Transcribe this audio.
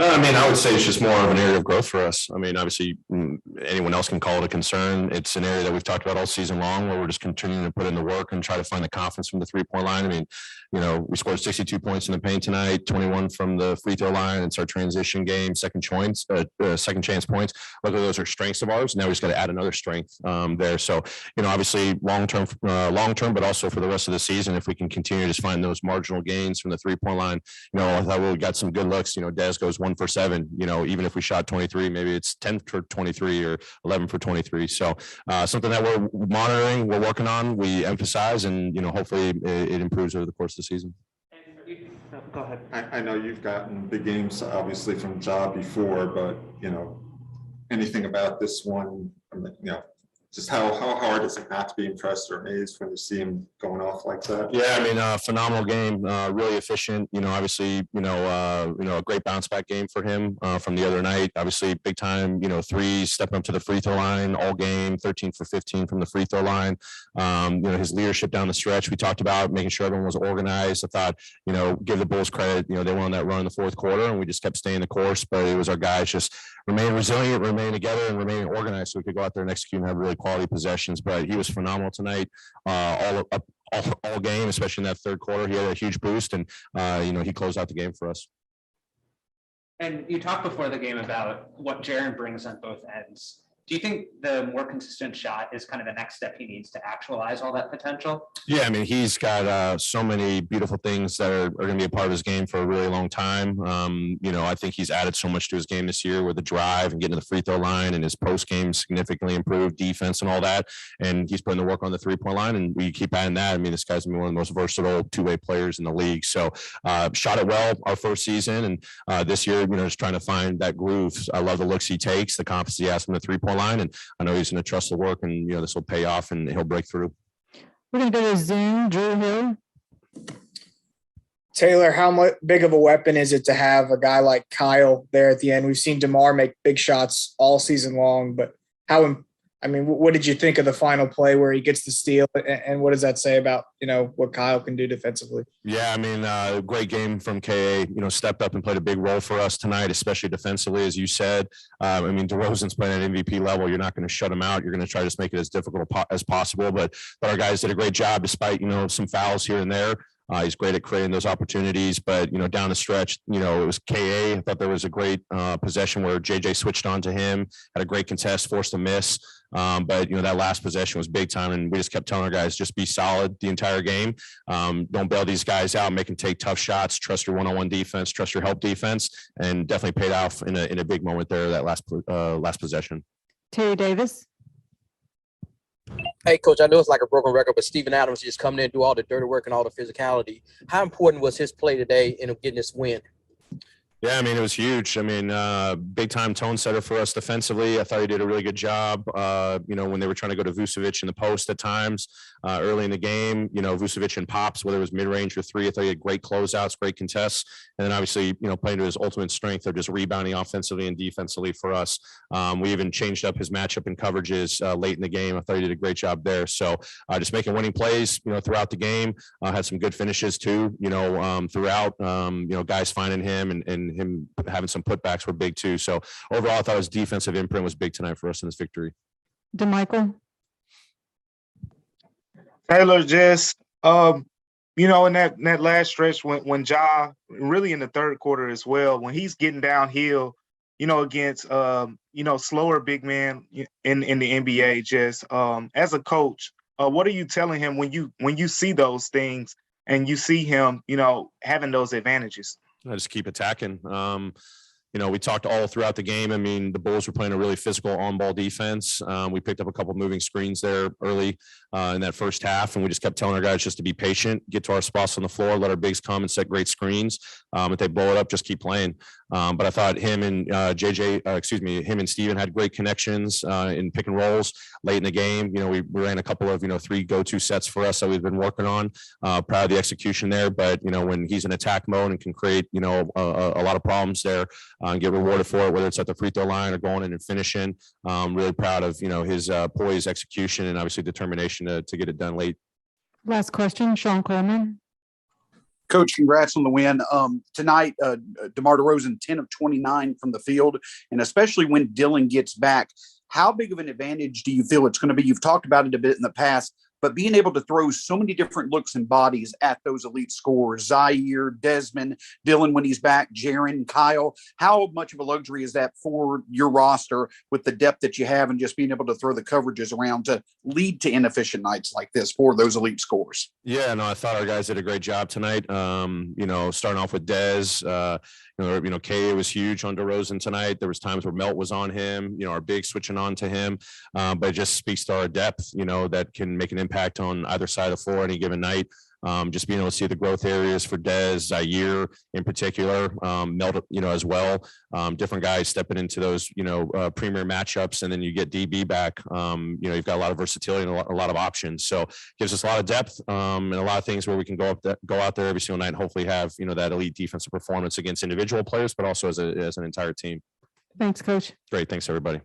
I mean, I would say it's just more of an area of growth for us. I mean, obviously, anyone else can call it a concern. It's an area that we've talked about all season long, where we're just continuing to put in the work and try to find the confidence from the 3-point line. I mean, we scored 62 points in the paint tonight, 21 from the free throw line. It's our transition game, second chance points. Luckily, those are strengths of ours. Now we just got to add another strength there. So, obviously, long term, but also for the rest of the season, if we can continue to just find those marginal gains from the 3-point line. I thought we got some good looks. Dez goes 1 for 7. Even if we shot 23, maybe it's 10 for 23 or 11 for 23. So something that we're monitoring, we're working on, we emphasize, and hopefully it improves over the course of the season. Go ahead. I know you've gotten big games, obviously, from Ja before, but anything about this one, just how hard is it not to be impressed or amazed when you see him going off like that? Yeah, I mean, phenomenal game, really efficient. Obviously, a great bounce back game for him from the other night. Obviously, big time, threes, stepping up to the free throw line all game, 13 for 15 from the free throw line. His leadership down the stretch, we talked about making sure everyone was organized. I thought, give the Bulls credit. They went on that run in the fourth quarter, and we just kept staying the course. But it was our guys just remain resilient, remain together, and remain organized, so we could go out there and execute and have really quality possessions. But he was phenomenal tonight, all game, especially in that third quarter. He had a huge boost, and he closed out the game for us. And you talked before the game about what Jaren brings on both ends. Do you think the more consistent shot is kind of the next step he needs to actualize all that potential? Yeah, I mean, he's got so many beautiful things that are going to be a part of his game for a really long time. I think he's added so much to his game this year with the drive and getting to the free throw line, and his post game significantly improved defense and all that. And he's putting the work on the 3-point line, and we keep adding that. I mean, this guy's been one of the most versatile two-way players in the league. So shot it well our first season, and this year, just trying to find that groove. I love the looks he takes, the confidence he has from the 3-point line, and I know he's going to trust the work, and this will pay off, and he'll break through. We're going to go to Zoom. Drew Hill. Taylor, how big of a weapon is it to have a guy like Kyle there at the end? We've seen DeMar make big shots all season long, but what did you think of the final play where he gets the steal, and what does that say about, what Kyle can do defensively? Yeah, I mean, great game from KA, stepped up and played a big role for us tonight, especially defensively, as you said. DeRozan's playing at MVP level. You're not going to shut him out. You're going to try to just make it as difficult as possible, but our guys did a great job despite, some fouls here and there. He's great at creating those opportunities, but, down the stretch, it was KA. I thought there was a great possession where JJ switched on to him, had a great contest, forced a miss. But, that last possession was big time, and we just kept telling our guys, just be solid the entire game. Don't bail these guys out, make them take tough shots, trust your one-on-one defense, trust your help defense, and definitely paid off in a big moment there, that last possession. Terry Davis. Hey, Coach, I know it's like a broken record, but Steven Adams just coming in and do all the dirty work and all the physicality. How important was his play today in getting this win? Yeah, I mean, it was huge. I mean, big time tone setter for us defensively. I thought he did a really good job. When they were trying to go to Vucevic in the post at times early in the game, Vucevic and pops, whether it was mid-range or three, I thought he had great closeouts, great contests. And then obviously, playing to his ultimate strength of just rebounding offensively and defensively for us. We even changed up his matchup and coverages late in the game. I thought he did a great job there. So just making winning plays, throughout the game. Had some good finishes too, throughout, guys finding him and him having some putbacks were big too. So overall, I thought his defensive imprint was big tonight for us in this victory. DeMichael. Taylor, just in that last stretch when Ja, really in the third quarter as well, when he's getting downhill, against slower big men in the NBA, just as a coach, what are you telling him when you see those things and you see him, having those advantages? I just keep attacking. We talked all throughout the game. I mean, the Bulls were playing a really physical on-ball defense. We picked up a couple moving screens there early in that first half, and we just kept telling our guys just to be patient, get to our spots on the floor, let our bigs come and set great screens. If they blow it up, just keep playing. But I thought him and him and Steven had great connections in pick and rolls late in the game. We ran a couple of, 3 go-to sets for us that we've been working on. Proud of the execution there. But, when he's in attack mode and can create, a lot of problems there and get rewarded for it, whether it's at the free throw line or going in and finishing. Really proud of, his poise, execution, and obviously determination to get it done late. Last question, Sean Coleman. Coach, congrats on the win. Tonight, DeMar DeRozan, 10 of 29 from the field, and especially when Dillon gets back, how big of an advantage do you feel it's going to be? You've talked about it a bit in the past, but being able to throw so many different looks and bodies at those elite scorers, Zaire, Desmond, Dillon when he's back, Jaren, Kyle, how much of a luxury is that for your roster with the depth that you have and just being able to throw the coverages around to lead to inefficient nights like this for those elite scorers? Yeah, no, I thought our guys did a great job tonight. Starting off with Dez, K was huge on DeRozan tonight. There was times where Melt was on him, our big switching on to him. But it just speaks to our depth, that can make an impact on either side of the floor any given night. Just being able to see the growth areas for Dez, Zaire in particular, Melt, as well. Different guys stepping into those, premier matchups, and then you get DB back. You've got a lot of versatility and a lot of options. So gives us a lot of depth and a lot of things where we can go out there every single night and hopefully have, that elite defensive performance against individual players, but also as an entire team. Thanks, Coach. Great. Thanks, everybody.